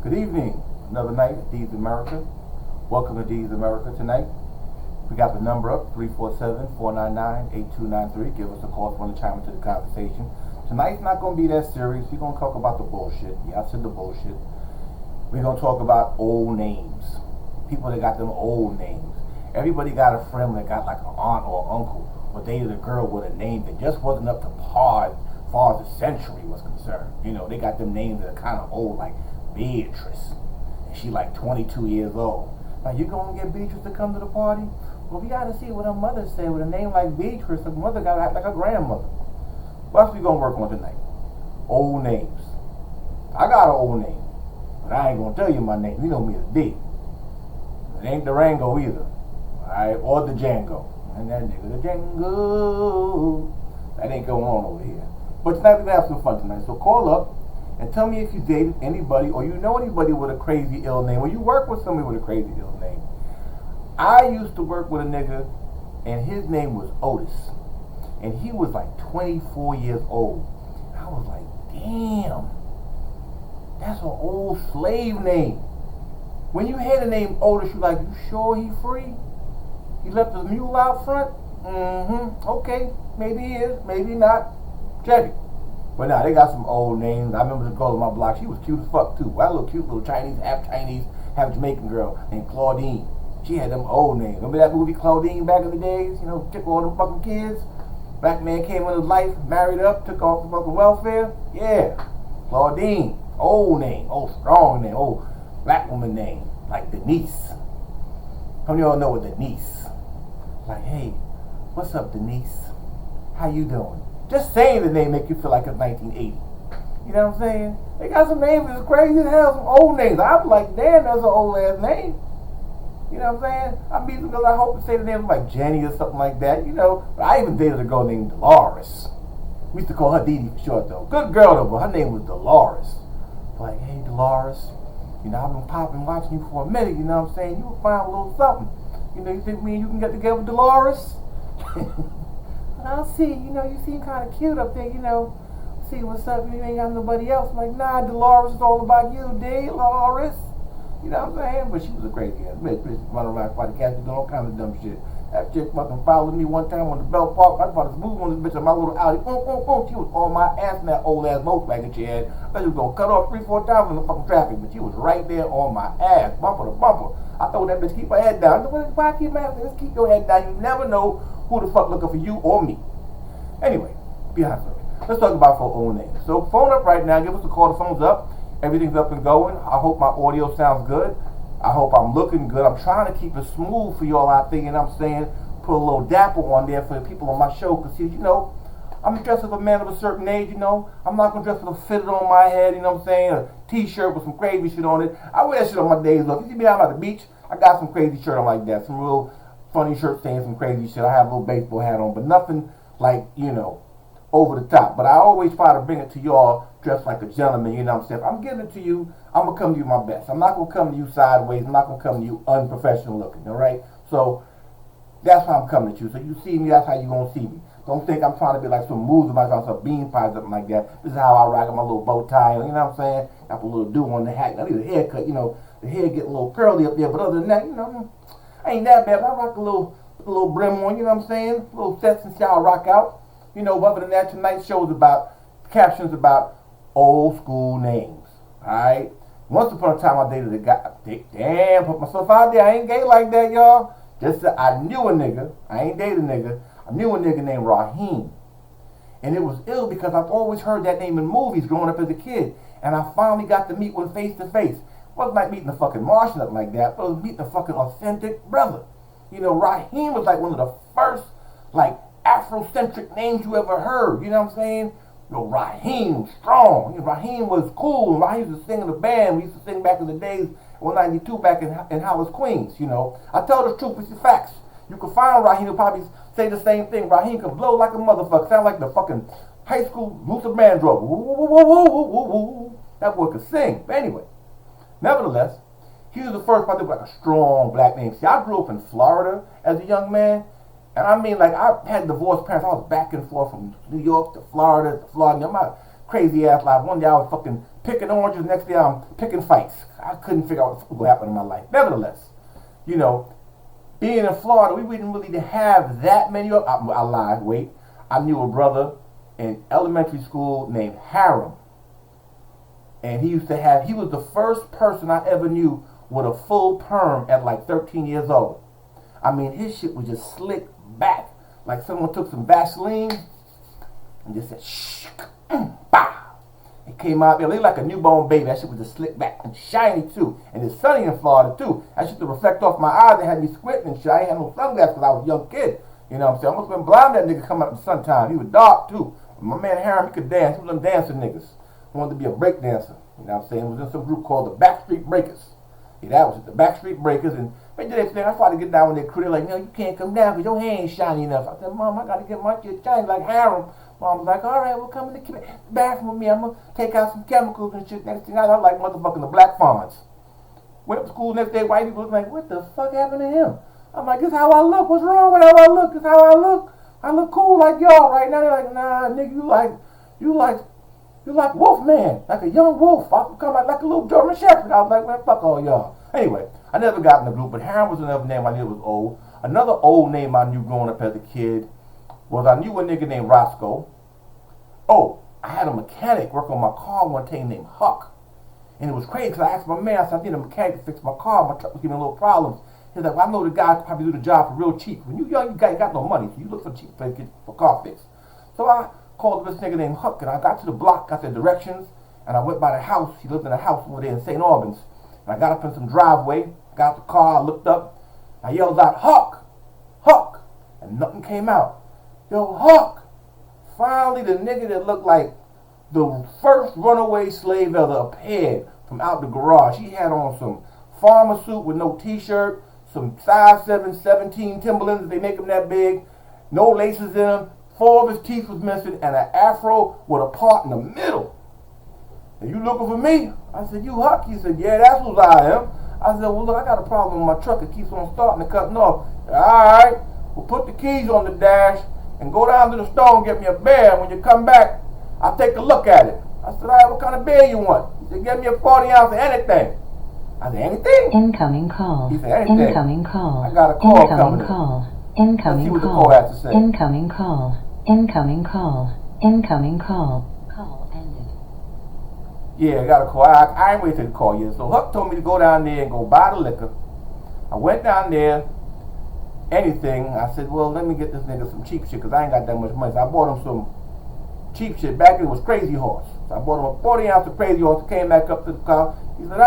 Good evening. Another night at Deez America. Welcome to Deez America tonight. We got the number up, 347-499-8293. Give us a call if you want to chime into the conversation. Tonight's not going to be that serious. We're going to talk about the bullshit. Yeah, I said the bullshit. We're going to talk about old names. People that got them old names. Everybody got a friend that got like an aunt or uncle or dated a girl with a name that just wasn't up to par as far as the century was concerned. You know, they got them names that are kind of old, like Beatrice. And she like 22 years old. Now, you going to get Beatrice to come to the party? Well, we got to see what her mother said. With a name like Beatrice, her mother got to act like a grandmother. What else we going to work on tonight? Old names. I got an old name, but I ain't going to tell you my name. You know me as D. It ain't Durango either. Alright, or the Django. And that nigga, the Django. That ain't going on over here. But tonight we're going to have some fun tonight. So call up and tell me if you dated anybody or you know anybody with a crazy ill name or you work with somebody with a crazy ill name. I used to work with a nigga and his name was Otis. And he was like 24 years old. I was like, damn, that's an old slave name. When you hear the name Otis, you're like, you sure he free? He left his mule out front? Okay, maybe he is, maybe not. Check it. But nah, they got some old names. I remember the girl on my block. She was cute as fuck too. That little cute little Chinese, half Jamaican girl named Claudine. She had them old names. Remember that movie Claudine back in the days? You know, took all them fucking kids. Black man came into life, married up, took off the fucking welfare. Yeah, Claudine. Old name, old strong name, old black woman name, like Denise. How many of y'all know what Denise? Like, hey, what's up, Denise? How you doing? Just saying the name make you feel like it's 1980. You know what I'm saying? They got some names that's crazy as hell, some old names. I'm like, damn, that's an old ass name. You know what I'm saying? I mean, because I hope to say the name like Jenny or something like that, you know. But I even dated a girl named Dolores. We used to call her Dee Dee for short, though. Good girl, though, but her name was Dolores. Like, hey, Dolores, you know, I've been popping watching you for a minute, you know what I'm saying? You would find a little something. You know, you think me and you can get together with Dolores? I'll see, you know, you seem kind of cute up there, you know. See what's up, you ain't got nobody else. I'm like, nah, Dolores, it's all about you, Dolores. You know what I'm saying? But she was a crazy ass bitch. Running around by the cat, doing all kinds of dumb shit. That chick fucking followed me one time on the Belt Park. I was about to move on this bitch on my little Audi. She was on my ass in that old ass Volkswagen she had. I thought she was gonna cut off 3-4 times in the fucking traffic, but she was right there on my ass, bumper to bumper. I told that bitch keep her head down. Why keep my head down? Just keep your head down. You never know who the fuck looking for you or me. Anyway, be honest with me. Let's talk about for old names. So phone up right now. Give us a call. The phone's up. Everything's up and going. I hope my audio sounds good. I hope I'm looking good. I'm trying to keep it smooth for y'all out there. You know what I'm saying? Put a little dapper on there for the people on my show. Because, you know, I'm dressed as a man of a certain age, you know. I'm not going to dress with a fitted on my head, you know what I'm saying? A t-shirt with some crazy shit on it. I wear that shit on my days off. You see me out at the beach? I got some crazy shirt on like that. Some real funny shirt saying some crazy shit. I have a little baseball hat on. But nothing like, you know, over the top. But I always try to bring it to y'all dressed like a gentleman, you know what I'm saying? If I'm giving it to you, I'm going to come to you my best. I'm not going to come to you sideways. I'm not going to come to you unprofessional looking, all right? So that's how I'm coming at you. So you see me, that's how you going to see me. Don't think I'm trying to be like some moves about some bean pies or something like that. This is how I rock my little bow tie, you know what I'm saying? Got a little do on the hat. I need a haircut, you know. The hair get a little curly up there, but other than that, you know, I ain't that bad. But I rock a little brim on, you know what I'm saying? A little sets and shall rock out. You know, other than that, tonight's show is about captions about old school names. Alright? Once upon a time I dated a guy. Damn, put myself out there. I ain't gay like that, y'all. Just that I knew a nigga. I ain't dated a nigga. I knew a nigga named Raheem. And it was ill because I've always heard that name in movies growing up as a kid. And I finally got to meet one face to face. Wasn't like meeting a fucking Martian up like that, but it was meeting a fucking authentic brother. You know, Raheem was like one of the first, like, Afrocentric names you ever heard. You know what I'm saying? You know, Raheem was strong. You know, Raheem was cool. Raheem used to sing in the band. We used to sing back in the days, 192 back in Hollis, Queens, you know. I tell the truth, it's the facts. You can find Raheem, he'll probably say the same thing. Raheem can blow like a motherfucker. Sound like the fucking high school Luther Vandross. Woo, woo, woo, woo, woo, woo, woo. That boy could sing. But anyway, nevertheless, he was the first person with like a strong black name. See, I grew up in Florida as a young man. And I mean, like, I had divorced parents. I was back and forth from New York to Florida. My crazy ass life. One day I was fucking picking oranges. Next day I'm picking fights. I couldn't figure out what was going to happen in my life. Nevertheless, you know, being in Florida, we didn't really have that many. I lied. Wait, I knew a brother in elementary school named Harum, and he was the first person I ever knew with a full perm at like 13 years old. I mean, his shit was just slick back, like someone took some Vaseline and just said, shh, bah. It came out there, looked like a newborn baby. That shit was just slick back and shiny too. And it's sunny in Florida too. That shit to reflect off my eyes and had me squinting and shit. I ain't had no sunglasses because I was a young kid. You know what I'm saying? I almost been blind that nigga coming up in the sunshine. He was dark too. My man Harum, he could dance. He was them dancing niggas. He wanted to be a break dancer. You know what I'm saying? He was in some group called the Backstreet Breakers. Yeah, that was it, the Backstreet Breakers. And they did everything. I tried to get down with their crew. They're like, no, you can't come down because your hair ain't shiny enough. I said, Mom, I got to get my shit shiny like Harum. Mom was like, all right, we'll come in the bathroom with me. I'm going to take out some chemicals and shit. Next thing I know, I'm like motherfucking the Black Fonz. Went up to school the next day, white people look like, what the fuck happened to him? I'm like, this is how I look. What's wrong with how I look? This is how I look. I look cool like y'all right now. They're like, nah, nigga, you like Wolfman, like a young wolf. I come out like a little German Shepherd. I was like, man, fuck all y'all. Anyway, I never got in the group, but Harum was another name I knew was old. Another old name I knew growing up as a kid was I knew a nigga named Roscoe. Oh, I had a mechanic work on my car one day named Huck. And it was crazy because I asked my man, I said, I need a mechanic to fix my car. My truck was giving me little problems. He's like, well, I know the guy could probably do the job for real cheap. When you young, you got no money, so you look for cheap place to get a car fixed. So I called this nigga named Huck, and I got to the block, got the directions, and I went by the house. He lived in a house over there in St. Albans. And I got up in some driveway, got out the car, I looked up, I yelled out, Huck, Huck, and nothing came out. Yo, Huck. Finally, the nigga that looked like the first runaway slave ever appeared from out the garage. He had on some farmer suit with no t-shirt, some size 17 Timberlands, they make them that big, no laces in them, 4 of his teeth was missing, and an afro with a part in the middle. And you looking for me? I said, you Huck? He said, yeah, that's who I am. I said, well, look, I got a problem with my truck. It keeps on starting and cutting off. All right, well, put the keys on the dash and go down to the store and get me a bear. When you come back, I'll take a look at it. I said, all right, what kind of beer you want? He said, get me a 40 ounce of anything. I said, anything? Incoming call. He said, anything. Incoming call. I got a call Incoming coming call. in. Incoming Let's see what the call. call has to say. Incoming call. Incoming call. Incoming call. Call ended. Yeah, I got a call. I ain't waiting to the call yet. So Huck told me to go down there and go buy the liquor. I went down there, anything. I said, well, let me get this nigga some cheap shit because I ain't got that much money. So I bought him some cheap shit. Back then it was Crazy Horse. So I bought him a 40 ounce of Crazy Horse. Came back up to the car. He said,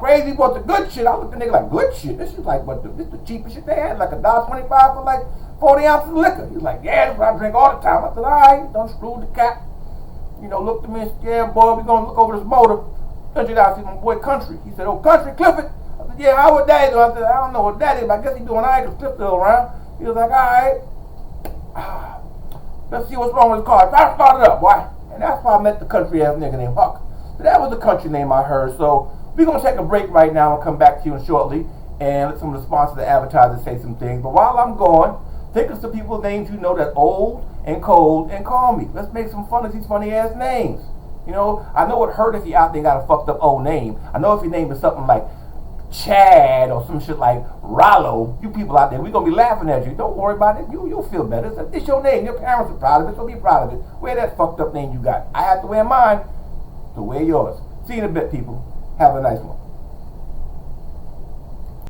Crazy bought the good shit. I looked at the nigga like, good shit? This is like this the cheapest shit they had, like $1.25 for like 40 ounces of liquor. He's like, yeah, that's what I drink all the time. I said, all right, don't screw the cap. You know, looked at me and said, yeah, boy, we gonna look over this motor. Turned it out, see my boy Country. He said, oh, Country, Clifford. I said, yeah, how would that do? I said, I don't know what that is, but I guess he's doing all right because Cliff still around. He was like, all right, let's see what's wrong with the car. Try to start it up, boy. And that's why I met the country ass nigga named Huck. So that was the country name I heard. So we're going to take a break right now and come back to you shortly and let some of the sponsors, the advertisers say some things. But while I'm gone, think of some people's names you know that old and cold and call me. Let's make some fun of these funny ass names. You know, I know it hurt if you out there got a fucked up old name. I know if your name is something like Chad or some shit like Rollo, you people out there, we're going to be laughing at you. Don't worry about it. You'll feel better. It's your name. Your parents are proud of it, so be proud of it. Wear that fucked up name you got. I have to wear mine, so wear yours. See you in a bit, people. Have a nice one.